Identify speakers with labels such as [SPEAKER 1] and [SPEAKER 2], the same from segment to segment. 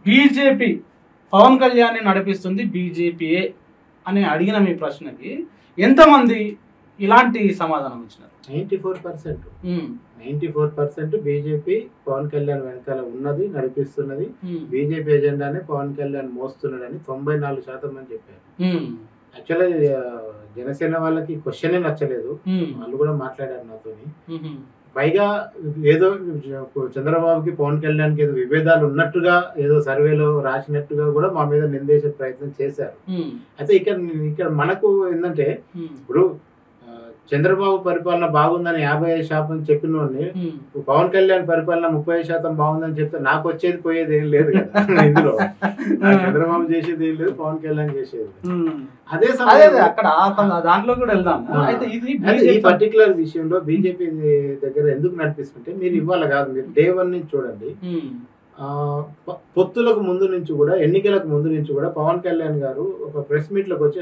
[SPEAKER 1] BJP Pawan Kalyan నడిపిస్తుంది బీజేపీయే అని అడిగిన మీ ప్రశ్నకి ఎంతమంది ఇలాంటి సమాధానం ఇచ్చినారు?
[SPEAKER 2] 94% బీజేపీ పవన్ కళ్యాణ్ వెనకాల ఉన్నది, నడిపిస్తున్నది. బీజేపీ ఎజెండానే పవన్ కళ్యాణ్ మోస్తున్నాడని 94% అని చెప్పారు. యాక్చువల్గా జనసేన వాళ్ళకి క్వశ్చనే నచ్చలేదు, వాళ్ళు కూడా మాట్లాడారు నాతోని. పైగా ఏదో చంద్రబాబుకి పవన్ కళ్యాణ్కి ఏదో విభేదాలు ఉన్నట్టుగా ఏదో సర్వేలో రాసినట్టుగా కూడా మా మీద నిందేసే ప్రయత్నం చేశారు. అయితే ఇక్కడ మనకు ఏంటంటే, ఇప్పుడు చంద్రబాబు పరిపాలన బాగుందని 55% చెప్పిన వాడిని పవన్ కళ్యాణ్ పరిపాలన 30% బాగుందని చెప్తే నాకు వచ్చేది పోయేది ఏం లేదు కదా ఇందులో. చంద్రబాబు చేసేది ఏం లేదు, పవన్ కళ్యాణ్ చేసేది. అదే
[SPEAKER 1] అక్కడ దాంట్లో కూడా వెళ్దాం. అయితే
[SPEAKER 2] ఈ పర్టికులర్ విషయంలో బీజేపీ దగ్గర ఎందుకు నడిపిస్తుంటే, మీరు ఇవ్వాలి కాదు, మీరు డే 1 నుంచి చూడండి. పొత్తులకు ముందు నుంచి కూడా, ఎన్నికలకు ముందు నుంచి కూడా పవన్ కళ్యాణ్ గారు ఒక ప్రెస్ మీట్ లోకి వచ్చి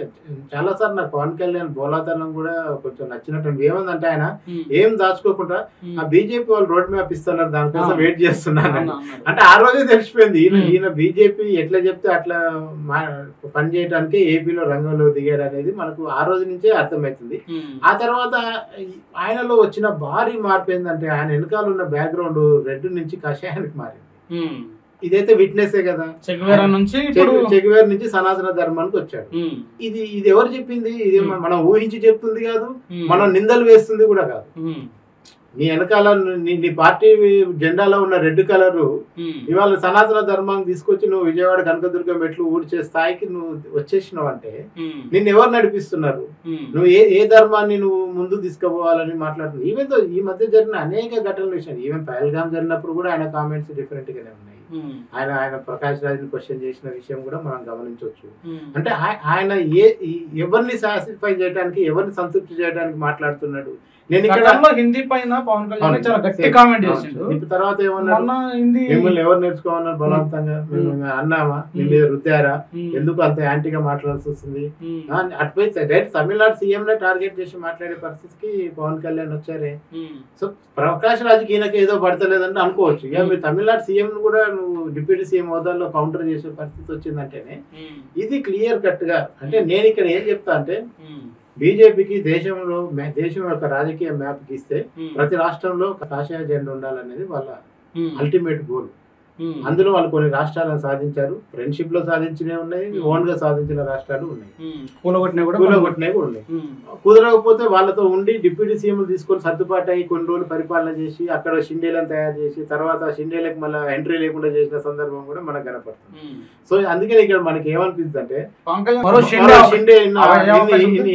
[SPEAKER 2] చాలా సార్లు నాకు పవన్ కళ్యాణ్ బోలాతనం కూడా కొంచెం నచ్చినట్టు. ఏమందంటే ఆయన ఏం దాచుకోకుండా ఆ బీజేపీ వాళ్ళు రోడ్ మ్యాప్ ఇస్తున్నారు, దానికోసం వెయిట్ చేస్తున్నారు అంటే ఆ రోజే తెలిసిపోయింది ఈయన బీజేపీ ఎట్లా చెప్తే అట్లా పని చేయడానికి ఏపీలో రంగంలో దిగాడు అనేది మనకు ఆ రోజు నుంచే అర్థమవుతుంది. ఆ తర్వాత ఆయనలో వచ్చిన భారీ మార్పు ఏంటంటే, ఆయన వెనకాల ఉన్న బ్యాక్గ్రౌండ్ రెడ్ నుంచి కషాయానికి మారింది. ఇదైతే విట్నెసే కదా. చెగువేర నుంచి సనాతన ధర్మానికి వచ్చాడు. ఇది ఎవరు చెప్పింది? ఇది మనం ఊహించి చెప్తుంది కాదు, మనం నిందలు వేస్తుంది కూడా కాదు. నీ వెనకాల నీ పార్టీ జెండాలో ఉన్న రెడ్ కలర్ ఇవాళ సనాతన ధర్మాన్ని తీసుకొచ్చి నువ్వు విజయవాడ కనకదుర్గం మెట్లు ఊడ్చే స్థాయికి నువ్వు వచ్చేసినావు అంటే నిన్ను ఎవరు నడిపిస్తున్నారు? నువ్వు ఏ ధర్మాన్ని నువ్వు ముందు తీసుకుపోవాలని మాట్లాడుతున్నావు. ఈవెన్ ఈ మధ్య జరిగిన అనేక ఘటనలు విషయాలు, ఈవెన్ పహల్గామ్ జరిగినప్పుడు కూడా ఆయన కామెంట్స్ డిఫరెంట్ గానే ఉన్నాయి. ఆయన ప్రకాష్ రాజ్ని క్వశ్చన్ చేసిన విషయం కూడా మనం గమనించవచ్చు. అంటే ఆయన ఎవరిని సాటిస్ఫై చేయడానికి, ఎవరిని సంతృప్తి చేయడానికి మాట్లాడుతున్నాడు. నేను ఇక్కడ
[SPEAKER 1] హిందీ పైన పవన్ కళ్యాణ్ చాలా గట్టి కామెంట్ చేసిండు.
[SPEAKER 2] తర్వాత ఏమన్నా మిమ్మల్ని ఎవరు నేర్చుకోమన్నారు బలవంతంగా అన్నామా, మీ మీద రుద్దారా, ఎందుకు అంత యాంటీగా మాట్లాడాల్సి వస్తుంది? అటుపోయి డైరెక్ట్ తమిళనాడు సీఎం నే టార్గెట్ చేసి మాట్లాడే పరిస్థితికి పవన్ కళ్యాణ్ వచ్చారే. సో ప్రకాష్ రాజ్కి ఈయనకి ఏదో పడతలేదంటే అనుకోవచ్చు. ఇక మీరు తమిళనాడు సీఎం కూడా నువ్వు డిప్యూటీ సీఎం హోదాలో కౌంటర్ చేసే పరిస్థితి వచ్చిందంటేనే ఇది క్లియర్ కట్ గా. అంటే నేను ఇక్కడ ఏం చెప్తా అంటే, బీజేపీకి దేశం యొక్క రాజకీయ మ్యాప్ గీస్తే ప్రతి రాష్ట్రంలో కాషాయ జెండా ఉండాలనేది వాళ్ళ అల్టిమేట్ గోల్. అందులో వాళ్ళు కొన్ని రాష్ట్రాలను సాధించారు, ఫ్రెండ్షిప్ లో సాధించినవి ఉన్నాయి, ఓన్ గా సాధించిన రాష్ట్రాలు ఉన్నాయి, కూలగొట్టినవి కూడా ఉన్నాయి. కుదరకపోతే వాళ్ళతో ఉండి డిప్యూటీ సీఎం తీసుకొని సర్దుబాటు అయ్యి కొన్ని రోజులు పరిపాలన చేసి అక్కడ షిండేలను తయారు చేసి తర్వాత షిండేలకు మళ్ళీ ఎంట్రీ లేకుండా చేసిన సందర్భం కూడా మనకు కనపడుతుంది. సో అందుకని ఇక్కడ మనకి ఏమనిపిస్తుంది అంటే, షిండే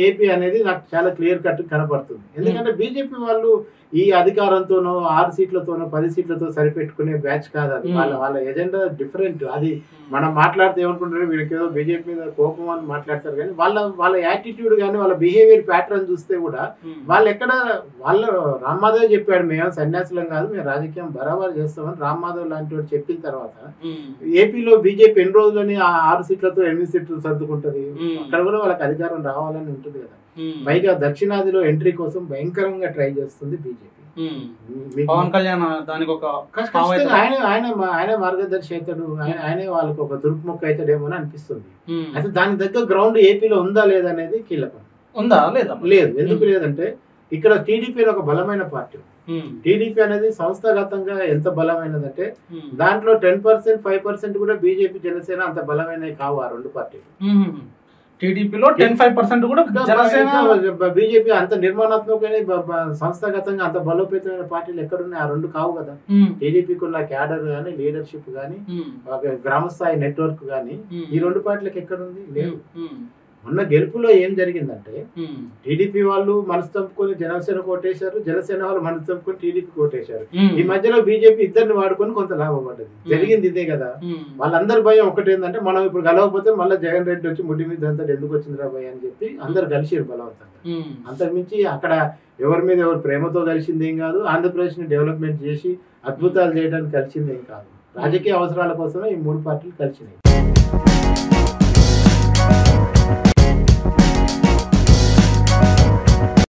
[SPEAKER 2] ఏపీ అనేది నాకు చాలా క్లియర్ కట్ కనపడుతుంది. ఎందుకంటే బీజేపీ వాళ్ళు ఈ అధికారంతోనో 6 సీట్లతోనో 10 సీట్లతో సరిపెట్టుకునే బ్యాచ్ కాదు అది. వాళ్ళ ఎజెండా డిఫరెంట్. అది మనం మాట్లాడితే ఏమనుకుంటారు, వీళ్ళకి ఏదో బీజేపీ మీద కోపం అని మాట్లాడతారు, కానీ వాళ్ళ యాటిట్యూడ్ కానీ వాళ్ళ బిహేవియర్ ప్యాటర్న్ చూస్తే కూడా వాళ్ళు రామ్ మాధవ్ చెప్పాడు, మేము సన్యాసులం కాదు, మేము రాజకీయం బరాబర్ చేస్తామని రామ్ మాధవ్ లాంటి వాడు చెప్పిన తర్వాత ఏపీలో బీజేపీ ఎన్ని రోజులని 6 సీట్లతో 8 సీట్లు సర్దుకుంటది. అక్కడ కూడా వాళ్ళకి అధికారం రావాలని ఉంటుంది కదా. పైగా దక్షిణాదిలో ఎంట్రీ కోసం భయంకరంగా ట్రై చేస్తుంది బీజేపీ.
[SPEAKER 1] పవన్ కళ్యాణ్ దానికి ఒక
[SPEAKER 2] ఆయన మార్గదర్శి అవుతాడు, ఆయనే వాళ్ళకి ఒక తురుపు మొక్క అవుతాడేమో అని అనిపిస్తుంది. అయితే దాని దగ్గర గ్రౌండ్ ఏపీలో ఉందా లేదా అనేది కీలకం.
[SPEAKER 1] ఉందా లేదా?
[SPEAKER 2] లేదు. ఎందుకు లేదంటే ఇక్కడ టీడీపీ ఒక బలమైన పార్టీ. టీడీపీ అనేది సంస్థాగతంగా ఎంత బలమైనదంటే దాంట్లో 10%, 5% కూడా బీజేపీ జనసేన అంత బలమైనవి కావు ఆ రెండు పార్టీలు.
[SPEAKER 1] టీడీపీలో 10-5% కూడా
[SPEAKER 2] బీజేపీ అంత నిర్మాణాత్మకమైన సంస్థాగతంగా అంత బలోపేతమైన పార్టీలు ఎక్కడున్నాయి? ఆ రెండు కావు కదా. టీడీపీకి ఉన్న క్యాడర్ గానీ, లీడర్షిప్ గానీ, గ్రామ స్థాయి నెట్వర్క్ గానీ ఈ రెండు పార్టీలకు ఎక్కడుంది? లేదు. మొన్న గెలుపులో ఏం జరిగిందంటే టీడీపీ వాళ్ళు మనసు చంపుకొని జనసేన కోటేశారు, జనసేన వాళ్ళు మనసు చంపుకొని టీడీపీ కోటేశారు. ఈ మధ్యలో బీజేపీ ఇద్దరిని వాడుకొని కొంత లాభపడ్డది. జరిగింది ఇదే కదా. వాళ్ళందరి భయం ఒకటేందంటే, మనం ఇప్పుడు కలవకపోతే మళ్ళీ జగన్ రెడ్డి వచ్చి ముడి మీద అంతా ఎందుకు వచ్చిందిరా భయ అని చెప్పి అందరు కలిసిరు బలవంతంగా. అంతకుమించి అక్కడ ఎవరి మీద ఎవరు ప్రేమతో కలిసింది ఏం కాదు, ఆంధ్రప్రదేశ్ ని డెవలప్మెంట్ చేసి అద్భుతాలు చేయడానికి కలిసింది ఏం కాదు. రాజకీయ అవసరాల కోసమే ఈ మూడు పార్టీలు కలిసినాయి.